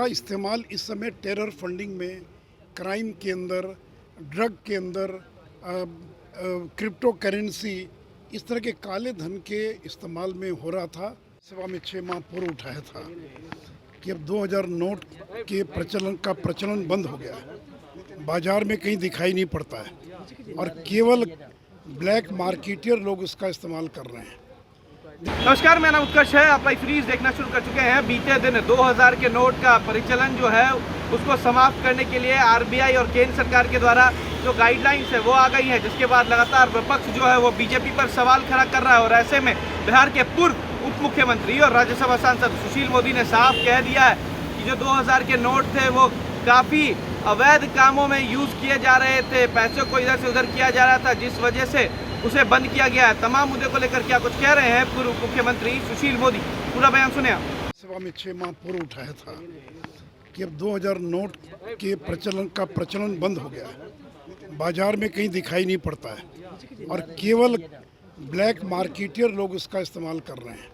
इसका इस्तेमाल इस समय टेरर फंडिंग में, क्राइम के अंदर, ड्रग के अंदर, क्रिप्टो करेंसी, इस तरह के काले धन के इस्तेमाल में हो रहा था। सभा में 6 माह पूर्व उठाया था कि अब 2000 नोट के प्रचलन बंद हो गया है, बाजार में कहीं दिखाई नहीं पड़ता है और केवल ब्लैक मार्केटियर लोग उसका इस्तेमाल कर रहे हैं। नमस्कार, मेरा नाम उत्कर्ष है। आप लाइव सीरीज देखना शुरू कर चुके हैं। बीते दिन 2000 के नोट का परिचालन जो है उसको समाप्त करने के लिए आरबीआई और केंद्र सरकार के द्वारा जो गाइडलाइंस है वो आ गई है, जिसके बाद लगातार विपक्ष जो है वो बीजेपी पर सवाल खड़ा कर रहा है। और ऐसे में बिहार के पूर्व उप मुख्यमंत्री और राज्यसभा सांसद सुशील मोदी ने साफ कह दिया है कि जो 2000 के नोट थे वो काफ़ी अवैध कामों में यूज़ किए जा रहे थे, पैसों को इधर से उधर किया जा रहा था, जिस वजह से उसे बंद किया गया है। तमाम मुद्दे को लेकर क्या कुछ कह रहे हैं पूर्व मुख्यमंत्री सुशील मोदी, पूरा बयान सुने आप। सभा में 6 माह पूर्व उठाया था कि अब 2000 नोट के प्रचलन बंद हो गया है, बाजार में कहीं दिखाई नहीं पड़ता है और केवल ब्लैक मार्केटियर लोग उसका इस्तेमाल कर रहे हैं।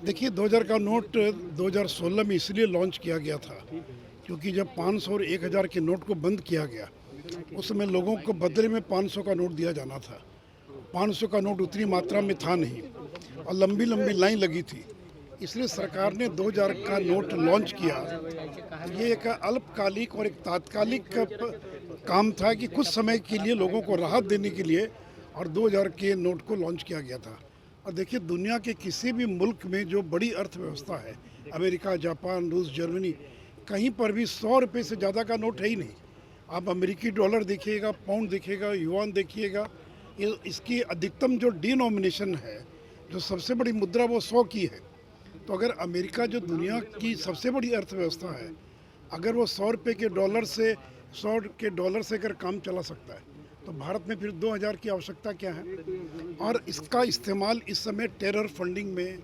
देखिए, 2000 का नोट 2016 में इसलिए लॉन्च किया गया था क्योंकि जब 500 और 1000 के नोट को बंद किया गया उस समय लोगों को बदले में 500 का नोट दिया जाना था। 500 का नोट उतनी मात्रा में था नहीं और लंबी लंबी लाइन लगी थी, इसलिए सरकार ने 2000 का नोट लॉन्च किया। ये एक अल्पकालिक और एक तात्कालिक काम था कि कुछ समय के लिए लोगों को राहत देने के लिए, और 2000 के नोट को लॉन्च किया गया था। और देखिए, दुनिया के किसी भी मुल्क में जो बड़ी अर्थव्यवस्था है, अमेरिका, जापान, रूस, जर्मनी, कहीं पर भी 100 रुपये से ज़्यादा का नोट है ही नहीं। आप अमेरिकी डॉलर देखिएगा, पाउंड देखिएगा, युआन देखिएगा, इसकी अधिकतम जो डिनोमिनेशन है, जो सबसे बड़ी मुद्रा, वो 100 की है। तो अगर अमेरिका जो दुनिया की सबसे बड़ी अर्थव्यवस्था है, अगर वो 100 रुपये के डॉलर से अगर काम चला सकता है, तो भारत में फिर 2000 की आवश्यकता क्या है। और इसका इस्तेमाल इस समय टेरर फंडिंग में,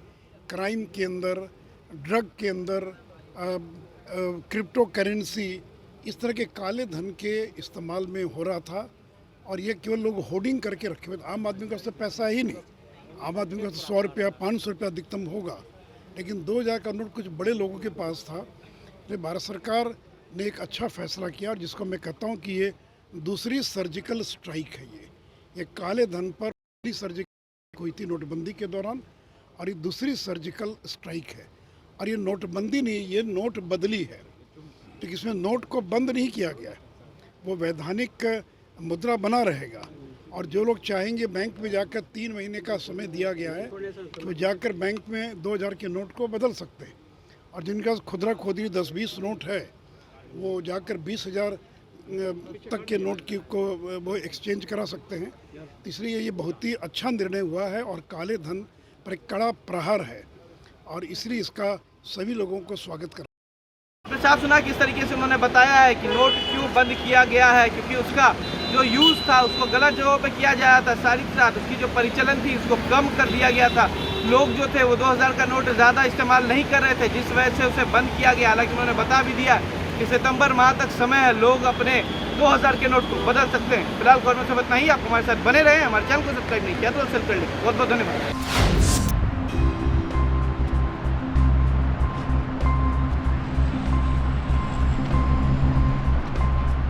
क्राइम के अंदर, ड्रग के अंदर, क्रिप्टो करेंसी, इस तरह के काले धन के इस्तेमाल में हो रहा था। और ये केवल लोग होर्डिंग करके रखे हुए, आम आदमी का तो पैसा ही नहीं। आम आदमी का तो 100 रुपया, 500 रुपया अधिकतम होगा, लेकिन 2000 का नोट कुछ बड़े लोगों के पास था। तो भारत सरकार ने एक अच्छा फैसला किया, और जिसको मैं कहता हूँ कि ये दूसरी सर्जिकल स्ट्राइक है। ये काले धन पर पहली सर्जिकल हुई थी नोटबंदी के दौरान, और ये दूसरी सर्जिकल स्ट्राइक है। और ये नोटबंदी नहीं, ये नोट बदली है। तो इसमें नोट को बंद नहीं किया गया है, वो वैधानिक मुद्रा बना रहेगा। और जो लोग चाहेंगे, बैंक में जाकर 3 महीने का समय दिया गया है कि वो जाकर बैंक में 2000 के नोट को बदल सकते हैं। और जिनका खुदरा खुदरी 10-20 नोट है, वो जाकर 20,000 तक के नोट को वो एक्सचेंज करा सकते हैं। इसलिए ये बहुत ही अच्छा निर्णय हुआ है और काले धन पर एक कड़ा प्रहार है, और इसलिए इसका सभी लोगों को स्वागत कर। आपने साफ सुना किस तरीके से उन्होंने बताया है कि नोट क्यों बंद किया गया है, क्योंकि उसका जो यूज़ था उसको गलत जगहों पे किया जा रहा था। सारी रात उसकी जो परिचालन थी उसको कम कर दिया गया था। लोग जो थे वो 2000 का नोट ज़्यादा इस्तेमाल नहीं कर रहे थे, जिस वजह से उसे बंद किया गया। हालांकि उन्होंने बता भी दिया कि सितंबर माह तक समय है, लोग अपने 2000 के नोट को बदल सकते हैं। फिलहाल खबर में सब इतना ही। आप हमारे साथ बने रहे, हमारे चैनल को सब्सक्राइब नहीं किया तो सब्सक्राइब कर लें। बहुत बहुत धन्यवाद।